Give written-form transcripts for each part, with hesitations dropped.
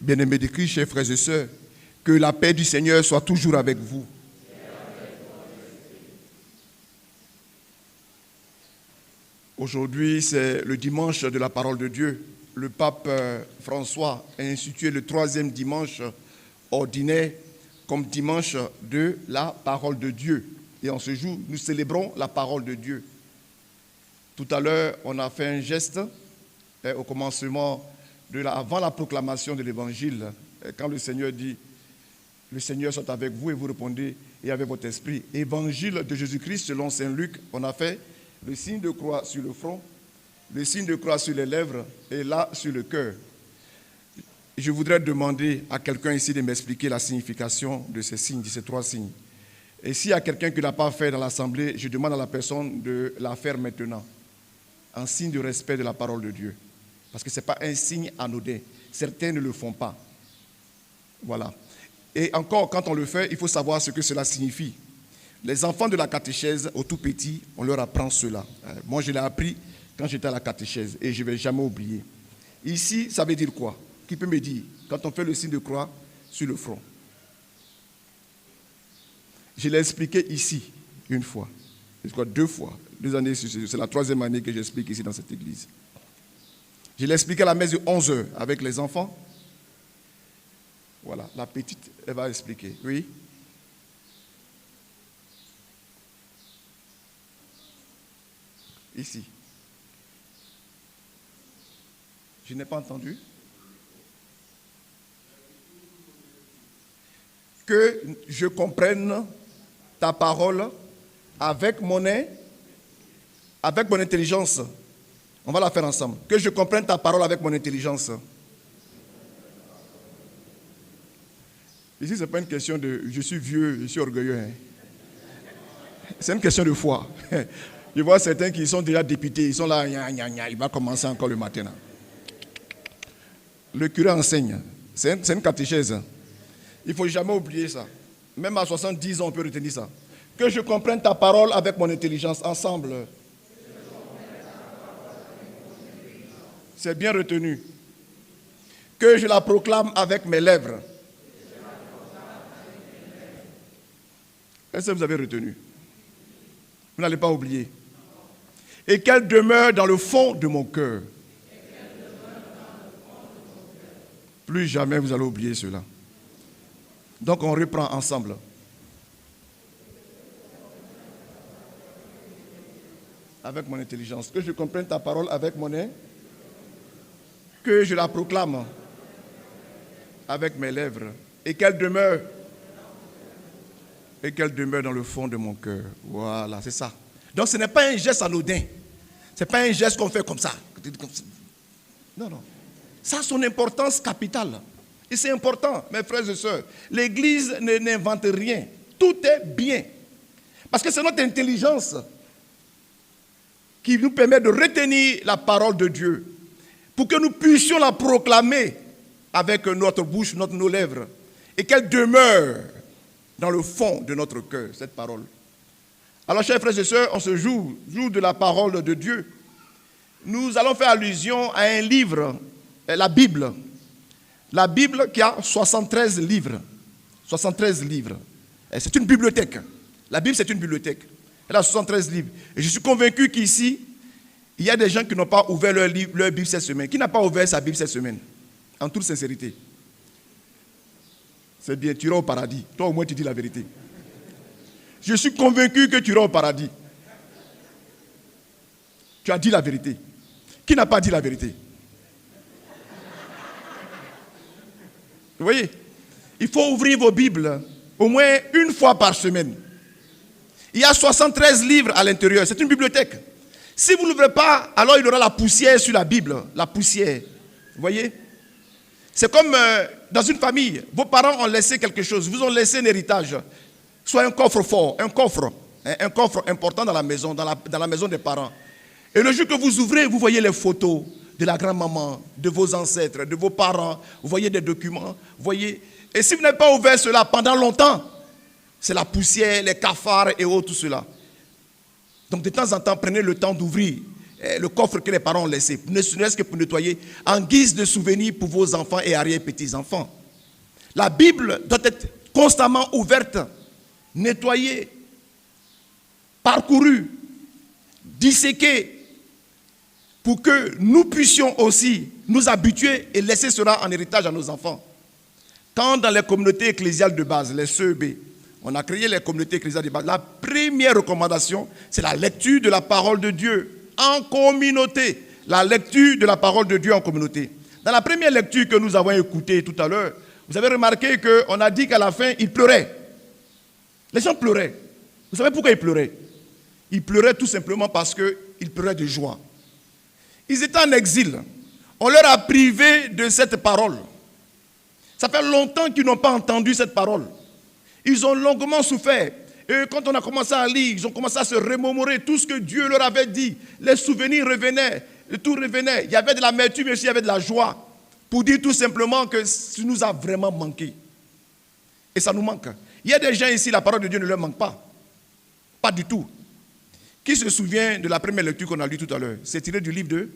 Bien-aimés de Christ, chers frères et sœurs, que la paix du Seigneur soit toujours avec vous. Aujourd'hui, c'est le dimanche de la parole de Dieu. Le pape François a institué le 3e dimanche ordinaire comme dimanche de la parole de Dieu. Et en ce jour, nous célébrons la parole de Dieu. Tout à l'heure, on a fait un geste au commencement, avant la proclamation de l'évangile, quand le Seigneur dit « Le Seigneur soit avec vous » et vous répondez « Et avec votre esprit ». Évangile de Jésus-Christ selon Saint Luc, on a fait le signe de croix sur le front, le signe de croix sur les lèvres et là sur le cœur. Je voudrais demander à quelqu'un ici de m'expliquer la signification de ces signes, de ces 3 signes. Et s'il y a quelqu'un qui ne l'a pas fait dans l'assemblée, je demande à la personne de la faire maintenant, en signe de respect de la parole de Dieu. Parce que ce n'est pas un signe anodin. Certains ne le font pas. Voilà. Et encore, quand on le fait, il faut savoir ce que cela signifie. Les enfants de la catéchèse, au tout petit, on leur apprend cela. Moi, je l'ai appris quand j'étais à la catéchèse et je ne vais jamais oublier. Ici, ça veut dire quoi? Qui peut me dire? Quand on fait le signe de croix sur le front. Je l'ai expliqué ici, une fois. Je crois 2 fois. 2 années, c'est la 3e année que j'explique ici dans cette église. Je l'ai expliqué à la messe de 11h avec les enfants. Voilà, la petite, elle va expliquer. Oui? Ici. Je n'ai pas entendu. Que je comprenne ta parole avec mon intelligence. On va la faire ensemble. Que je comprenne ta parole avec mon intelligence. Ici, ce n'est pas une question de je suis vieux, je suis orgueilleux. Hein. C'est une question de foi. Je vois certains qui sont déjà députés, ils sont là, il va commencer encore le matin. Là. Le curé enseigne. C'est une catéchèse. Il ne faut jamais oublier ça. Même à 70 ans, on peut retenir ça. Que je comprenne ta parole avec mon intelligence, ensemble. C'est bien retenu. Que je la proclame avec mes lèvres. Est-ce que vous avez retenu? Vous n'allez pas oublier. Et qu'elle demeure dans le fond de mon cœur. Plus jamais vous allez oublier cela. Donc on reprend ensemble. Avec mon intelligence. Que je comprenne ta parole avec mon nez. Que je la proclame avec mes lèvres. Et qu'elle demeure. Et qu'elle demeure dans le fond de mon cœur. Voilà, c'est ça. Donc ce n'est pas un geste anodin. Ce n'est pas un geste qu'on fait comme ça. Non, non. Ça a son importance capitale. Et c'est important, mes frères et sœurs. L'Église n'invente rien. Tout est bien. Parce que c'est notre intelligence qui nous permet de retenir la parole de Dieu pour que nous puissions la proclamer avec notre bouche, nos lèvres, et qu'elle demeure dans le fond de notre cœur, cette parole. Alors, chers frères et sœurs, en ce jour de la parole de Dieu, nous allons faire allusion à un livre, la Bible. La Bible qui a 73 livres. 73 livres. C'est une bibliothèque. La Bible, c'est une bibliothèque. Elle a 73 livres. Et je suis convaincu qu'ici, il y a des gens qui n'ont pas ouvert leur Bible cette semaine. Qui n'a pas ouvert sa Bible cette semaine? En toute sincérité. C'est bien, tu iras au paradis. Toi, au moins, tu dis la vérité. Je suis convaincu que tu iras au paradis. Tu as dit la vérité. Qui n'a pas dit la vérité? Vous voyez? Il faut ouvrir vos Bibles au moins une fois par semaine. Il y a 73 livres à l'intérieur. C'est une bibliothèque. Si vous n'ouvrez pas, alors il y aura la poussière sur la Bible. La poussière. Vous voyez? C'est comme dans une famille. Vos parents ont laissé quelque chose. Vous ont laissé un héritage. Soit un coffre fort, un coffre important dans la maison, dans la maison des parents. Et le jour que vous ouvrez, vous voyez les photos de la grand-maman, de vos ancêtres, de vos parents. Vous voyez des documents. Vous voyez. Et si vous n'avez pas ouvert cela pendant longtemps, c'est la poussière, les cafards et autres, tout cela. Donc de temps en temps, prenez le temps d'ouvrir le coffre que les parents ont laissé, ne serait-ce que pour nettoyer, en guise de souvenir pour vos enfants et arrière-petits-enfants. La Bible doit être constamment ouverte, nettoyée, parcourue, disséquée, pour que nous puissions aussi nous habituer et laisser cela en héritage à nos enfants. Quand dans les communautés ecclésiales de base, les CEB, on a créé les communautés ecclésiales de base, la première recommandation, c'est la lecture de la parole de Dieu en communauté. La lecture de la parole de Dieu en communauté. Dans la première lecture que nous avons écoutée tout à l'heure, vous avez remarqué qu'on a dit qu'à la fin, ils pleuraient. Les gens pleuraient. Vous savez pourquoi ils pleuraient? Ils pleuraient tout simplement parce qu'ils pleuraient de joie. Ils étaient en exil. On leur a privé de cette parole. Ça fait longtemps qu'ils n'ont pas entendu cette parole. Ils ont longuement souffert. Et quand on a commencé à lire, ils ont commencé à se remémorer tout ce que Dieu leur avait dit. Les souvenirs revenaient, tout revenait. Il y avait de l'amertume, mais aussi il y avait de la joie. Pour dire tout simplement que ça nous a vraiment manqué. Et ça nous manque. Il y a des gens ici, la parole de Dieu ne leur manque pas. Pas du tout. Qui se souvient de la première lecture qu'on a lue tout à l'heure? C'est tiré du livre de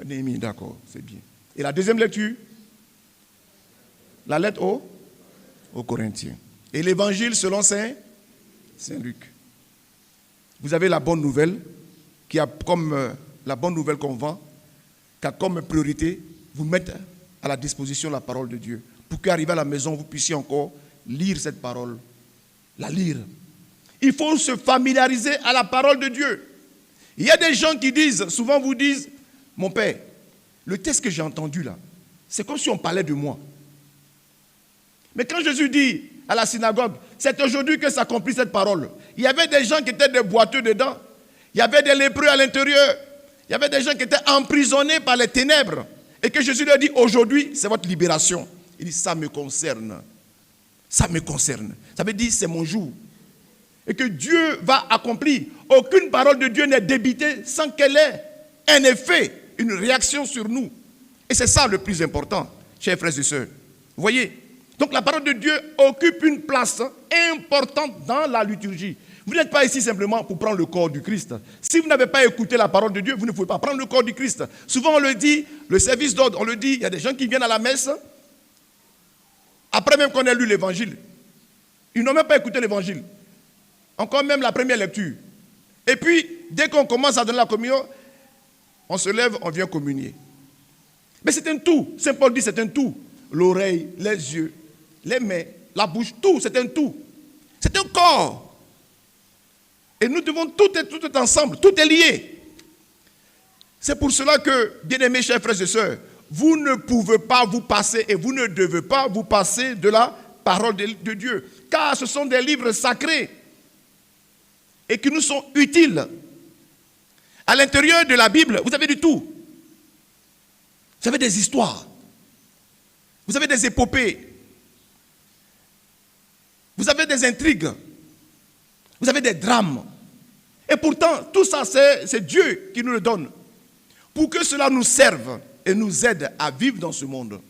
Néhémie, d'accord, c'est bien. Et la deuxième lecture? La lettre aux Corinthiens. Et l'évangile selon Saint Luc. Vous avez la bonne nouvelle, qui a comme la bonne nouvelle qu'on vend, qui a comme priorité, vous mettre à la disposition la parole de Dieu. Pour qu'arrivé à la maison, vous puissiez encore lire cette parole. La lire. Il faut se familiariser à la parole de Dieu. Il y a des gens qui disent, souvent vous disent, mon père, le texte que j'ai entendu là, c'est comme si on parlait de moi. Mais quand Jésus dit à la synagogue, c'est aujourd'hui que s'accomplit cette parole. Il y avait des gens qui étaient des boiteux dedans. Il y avait des lépreux à l'intérieur. Il y avait des gens qui étaient emprisonnés par les ténèbres. Et que Jésus leur dit, aujourd'hui, c'est votre libération. Il dit, ça me concerne. Ça me concerne. Ça veut dire, c'est mon jour. Et que Dieu va accomplir. Aucune parole de Dieu n'est débitée sans qu'elle ait un effet, une réaction sur nous. Et c'est ça le plus important, chers frères et sœurs. Vous voyez? Donc la parole de Dieu occupe une place importante dans la liturgie. Vous n'êtes pas ici simplement pour prendre le corps du Christ. Si vous n'avez pas écouté la parole de Dieu, vous ne pouvez pas prendre le corps du Christ. Souvent on le dit, le service d'ordre, on le dit, il y a des gens qui viennent à la messe, après même qu'on ait lu l'évangile. Ils n'ont même pas écouté l'évangile. Encore même la première lecture. Et puis, dès qu'on commence à donner la communion, on se lève, on vient communier. Mais c'est un tout. Saint Paul dit c'est un tout. L'oreille, les yeux, les mains, la bouche, tout, c'est un tout. C'est un corps. Et nous devons tout être ensemble, tout est lié. C'est pour cela que, bien-aimés chers frères et sœurs, vous ne pouvez pas vous passer et vous ne devez pas vous passer de la parole de Dieu. Car ce sont des livres sacrés et qui nous sont utiles. À l'intérieur de la Bible, vous avez du tout. Vous avez des histoires. Vous avez des épopées. Vous avez des intrigues. Vous avez des drames. Et pourtant, tout ça, c'est Dieu qui nous le donne. Pour que cela nous serve et nous aide à vivre dans ce monde.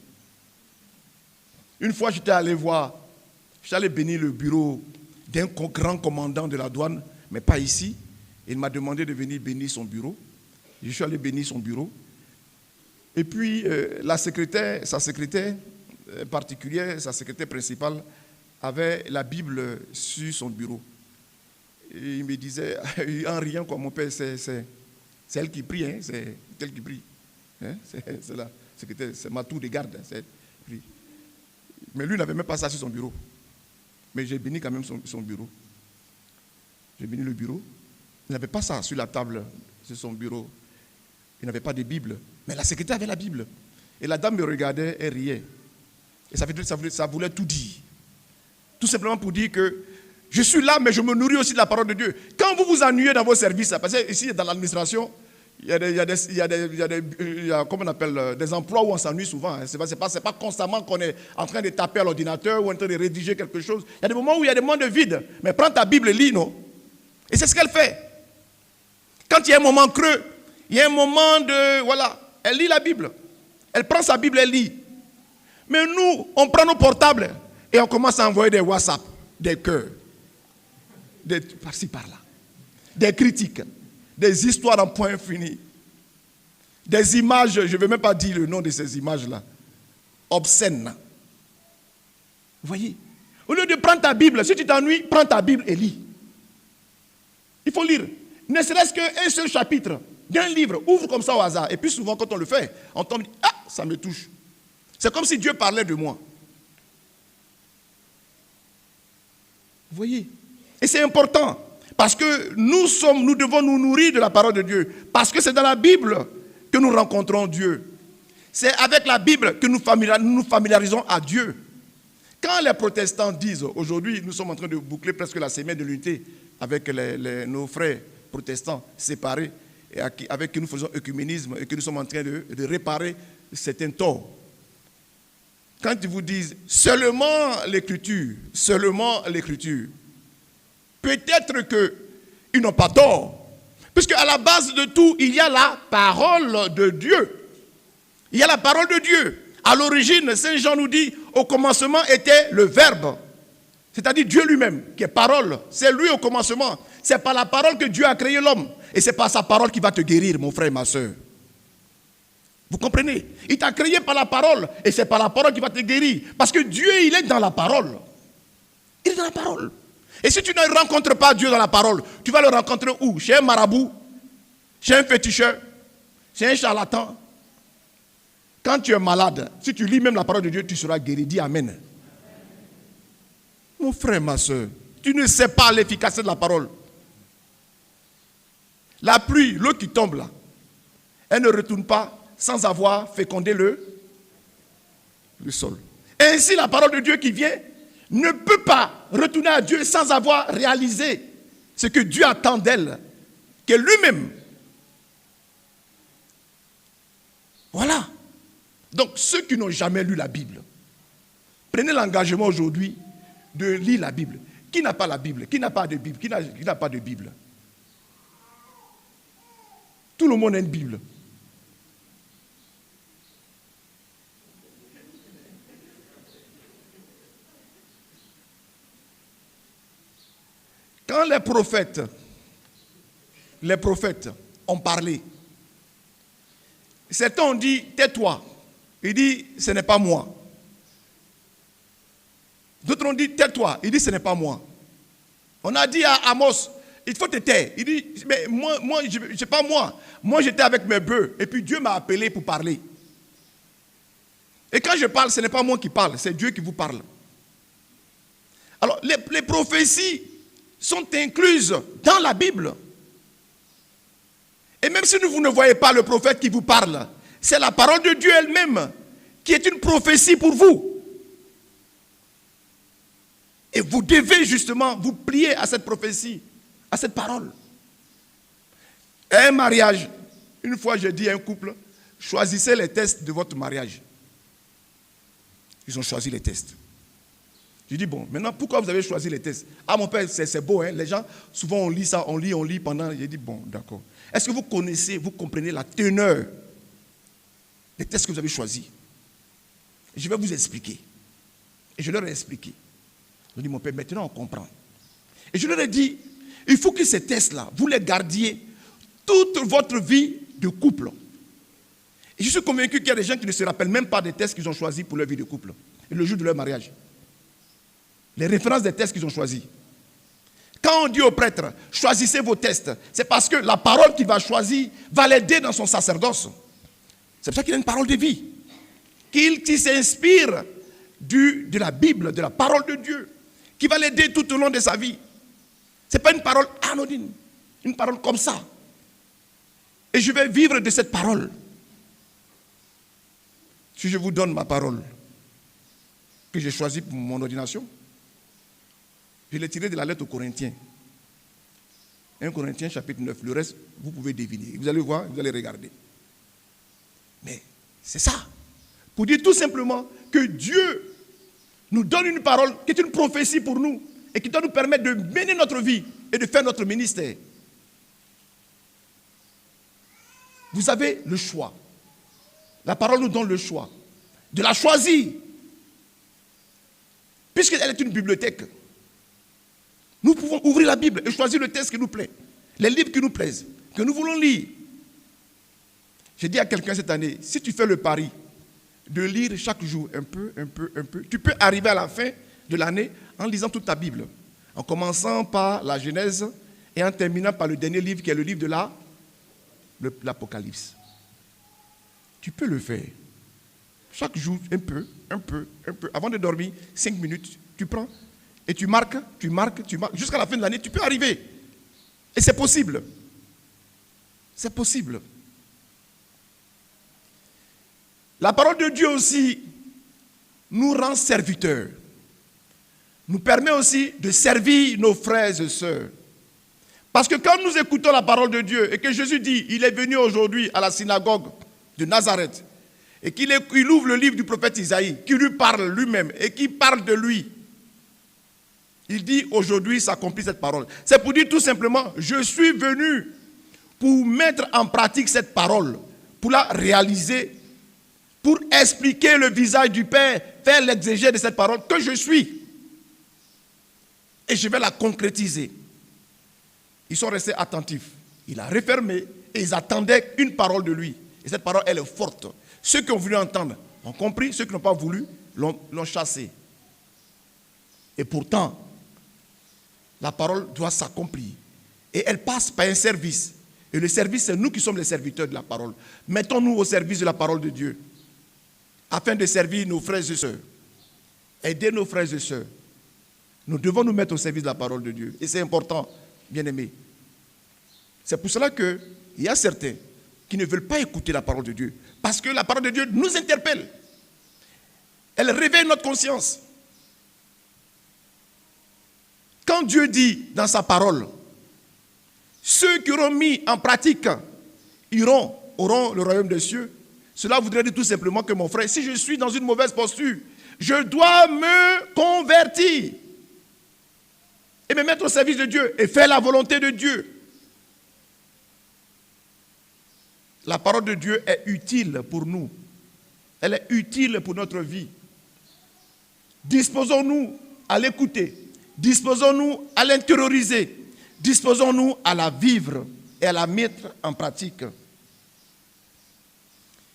Une fois, j'étais allé bénir le bureau d'un grand commandant de la douane, mais pas ici. Il m'a demandé de venir bénir son bureau. Je suis allé bénir son bureau. Et puis, sa secrétaire particulière, sa secrétaire principale, avait la Bible sur son bureau. Et il me disait, en riant, quoi, mon père, c'est elle qui prie, hein, c'est elle qui prie. Hein, c'est la secrétaire, c'est ma tour de garde. Hein, mais lui n'avait même pas ça sur son bureau. Mais j'ai béni quand même son bureau. J'ai béni le bureau. Il n'avait pas ça sur la table, sur son bureau. Il n'avait pas de Bible. Mais la secrétaire avait la Bible. Et la dame me regardait et riait. Et ça voulait tout dire. Tout simplement pour dire que je suis là, mais je me nourris aussi de la parole de Dieu. Quand vous vous ennuyez dans vos services, parce que ici, dans l'administration, il y a des emplois où on s'ennuie souvent. Hein. Ce n'est pas constamment qu'on est en train de taper à l'ordinateur ou en train de rédiger quelque chose. Il y a des moments où il y a des moments de vide. Mais prends ta Bible et lis, non? Et c'est ce qu'elle fait. Quand il y a un moment creux, il y a un moment de... Voilà, elle lit la Bible. Elle prend sa Bible, elle lit. Mais nous, on prend nos portables et on commence à envoyer des WhatsApp, des cœurs, par-ci, par-là, des critiques. des histoires en point infini, des images, je ne vais même pas dire le nom de ces images-là, obscènes. Vous voyez? Au lieu de prendre ta Bible, si tu t'ennuies, prends ta Bible et lis. Il faut lire. Ne serait-ce qu'un seul chapitre d'un livre, ouvre comme ça au hasard. Et puis souvent, quand on le fait, on tombe, ah, ça me touche. C'est comme si Dieu parlait de moi. Vous voyez? Et c'est important, parce que nous devons nous nourrir de la parole de Dieu. Parce que c'est dans la Bible que nous rencontrons Dieu. C'est avec la Bible que nous nous familiarisons à Dieu. Quand les protestants disent, aujourd'hui, nous sommes en train de boucler presque la semaine de l'unité avec nos frères protestants séparés, et avec qui nous faisons œcuménisme et que nous sommes en train de réparer certains torts. Quand ils vous disent seulement l'écriture, peut-être qu'ils n'ont pas tort. Puisque à la base de tout, il y a la parole de Dieu. Il y a la parole de Dieu. À l'origine, Saint Jean nous dit, au commencement était le Verbe. C'est-à-dire Dieu lui-même, qui est parole. C'est lui au commencement. C'est par la parole que Dieu a créé l'homme. Et c'est par sa parole qui va te guérir, mon frère et ma soeur. Vous comprenez? Il t'a créé par la parole. Et c'est par la parole qu'il va te guérir. Parce que Dieu, il est dans la parole. Il est dans la parole. Et si tu ne rencontres pas Dieu dans la parole, tu vas le rencontrer où? Chez un marabout, chez un féticheur, chez un charlatan. Quand tu es malade, si tu lis même la parole de Dieu, tu seras guéri. Dis Amen. Mon frère, ma soeur, tu ne sais pas l'efficacité de la parole. La pluie, l'eau qui tombe là, elle ne retourne pas sans avoir fécondé le sol. Et ainsi, la parole de Dieu qui vient ne peut pas retourner à Dieu sans avoir réalisé ce que Dieu attend d'elle, que lui-même. Voilà. Donc, ceux qui n'ont jamais lu la Bible, prenez l'engagement aujourd'hui de lire la Bible. Qui n'a pas la Bible? Qui n'a pas de Bible? Qui n'a pas de Bible? Tout le monde a une Bible. Quand les prophètes ont parlé, certains ont dit, tais-toi. Il dit, ce n'est pas moi. D'autres ont dit, tais-toi. Il dit, ce n'est pas moi. On a dit à Amos, il faut te taire. Il dit, mais moi, c'est pas moi. Moi, j'étais avec mes bœufs. Et puis Dieu m'a appelé pour parler. Et quand je parle, ce n'est pas moi qui parle, c'est Dieu qui vous parle. Alors, les prophéties sont incluses dans la Bible. Et même si vous ne voyez pas le prophète qui vous parle, c'est la parole de Dieu elle-même qui est une prophétie pour vous. Et vous devez justement vous plier à cette prophétie, à cette parole. Un mariage, une fois j'ai dit à un couple, choisissez les tests de votre mariage. Ils ont choisi les tests. Je dis, bon, maintenant, pourquoi vous avez choisi les tests? Ah, mon père, c'est beau, hein? Les gens, souvent, on lit ça, on lit pendant... J'ai dit, bon, d'accord. Est-ce que vous connaissez, vous comprenez la teneur des tests que vous avez choisis? Je vais vous expliquer. Et je leur ai expliqué. Je dis, mon père, maintenant, on comprend. Et je leur ai dit, il faut que ces tests-là, vous les gardiez toute votre vie de couple. Et je suis convaincu qu'il y a des gens qui ne se rappellent même pas des tests qu'ils ont choisis pour leur vie de couple. Et le jour de leur mariage. Les références des tests qu'ils ont choisis. Quand on dit au prêtre, choisissez vos tests, c'est parce que la parole qu'il va choisir va l'aider dans son sacerdoce. C'est pour ça qu'il a une parole de vie. Qu'il s'inspire de la Bible, de la parole de Dieu, qui va l'aider tout au long de sa vie. Ce n'est pas une parole anodine, une parole comme ça. Et je vais vivre de cette parole. Si je vous donne ma parole, que j'ai choisie pour mon ordination, je l'ai tirée de la lettre aux Corinthiens. 1 Corinthiens chapitre 9. Le reste, vous pouvez deviner. Vous allez voir, vous allez regarder. Mais c'est ça. Pour dire tout simplement que Dieu nous donne une parole qui est une prophétie pour nous et qui doit nous permettre de mener notre vie et de faire notre ministère. Vous avez le choix. La parole nous donne le choix de la choisir. Puisqu'elle est une bibliothèque, nous pouvons ouvrir la Bible et choisir le texte qui nous plaît, les livres qui nous plaisent. que nous voulons lire. J'ai dit à quelqu'un cette année, si tu fais le pari de lire chaque jour un peu, tu peux arriver à la fin de l'année en lisant toute ta Bible, en commençant par la Genèse et en terminant par le dernier livre qui est le livre de l'Apocalypse. Tu peux le faire. Chaque jour, un peu. Avant de dormir, 5 minutes, tu prends et tu marques. Jusqu'à la fin de l'année, tu peux arriver. Et c'est possible. C'est possible. La parole de Dieu aussi nous rend serviteurs. Nous permet aussi de servir nos frères et sœurs. Parce que quand nous écoutons la parole de Dieu et que Jésus dit, il est venu aujourd'hui à la synagogue de Nazareth et qu'il ouvre le livre du prophète Isaïe, qui lui parle lui-même et qui parle de lui, il dit aujourd'hui s'accomplit cette parole. C'est pour dire tout simplement, je suis venu pour mettre en pratique cette parole, pour la réaliser, pour expliquer le visage du Père, faire l'exégèse de cette parole que je suis. Et je vais la concrétiser. Ils sont restés attentifs. Il a refermé et ils attendaient une parole de lui. Et cette parole, elle est forte. Ceux qui ont voulu entendre ont compris, ceux qui n'ont pas voulu l'ont chassé. Et pourtant, la parole doit s'accomplir. Et elle passe par un service. Et le service, c'est nous qui sommes les serviteurs de la parole. Mettons-nous au service de la parole de Dieu, afin de servir nos frères et sœurs. Aider nos frères et sœurs. Nous devons nous mettre au service de la parole de Dieu. Et c'est important, bien-aimés. C'est pour cela qu'il y a certains qui ne veulent pas écouter la parole de Dieu. Parce que la parole de Dieu nous interpelle. Elle réveille notre conscience. Quand Dieu dit dans sa parole, ceux qui auront mis en pratique auront le royaume des cieux, cela voudrait dire tout simplement que mon frère, si je suis dans une mauvaise posture, je dois me convertir et me mettre au service de Dieu et faire la volonté de Dieu. La parole de Dieu est utile pour nous. Elle est utile pour notre vie. Disposons-nous à l'écouter. Disposons-nous à l'intérioriser. Disposons-nous à la vivre et à la mettre en pratique.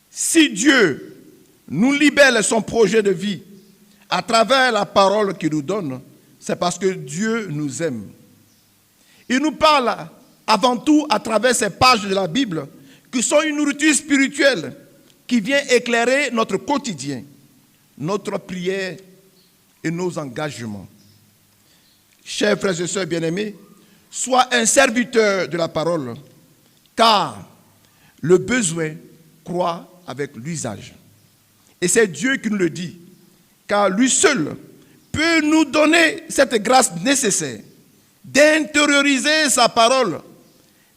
Si Dieu nous libère son projet de vie à travers la parole qu'il nous donne, c'est parce que Dieu nous aime. Il nous parle avant tout à travers ces pages de la Bible qui sont une nourriture spirituelle qui vient éclairer notre quotidien, notre prière et nos engagements. Chers frères et sœurs bien-aimés, sois un serviteur de la parole, car le besoin croît avec l'usage. Et c'est Dieu qui nous le dit, car lui seul peut nous donner cette grâce nécessaire d'intérioriser sa parole,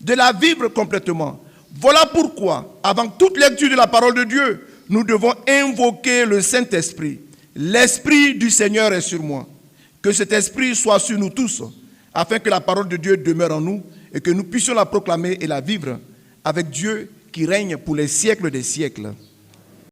de la vivre complètement. Voilà pourquoi, avant toute lecture de la parole de Dieu, nous devons invoquer le Saint-Esprit. L'Esprit du Seigneur est sur moi. Que cet Esprit soit sur nous tous, afin que la parole de Dieu demeure en nous et que nous puissions la proclamer et la vivre avec Dieu qui règne pour les siècles des siècles.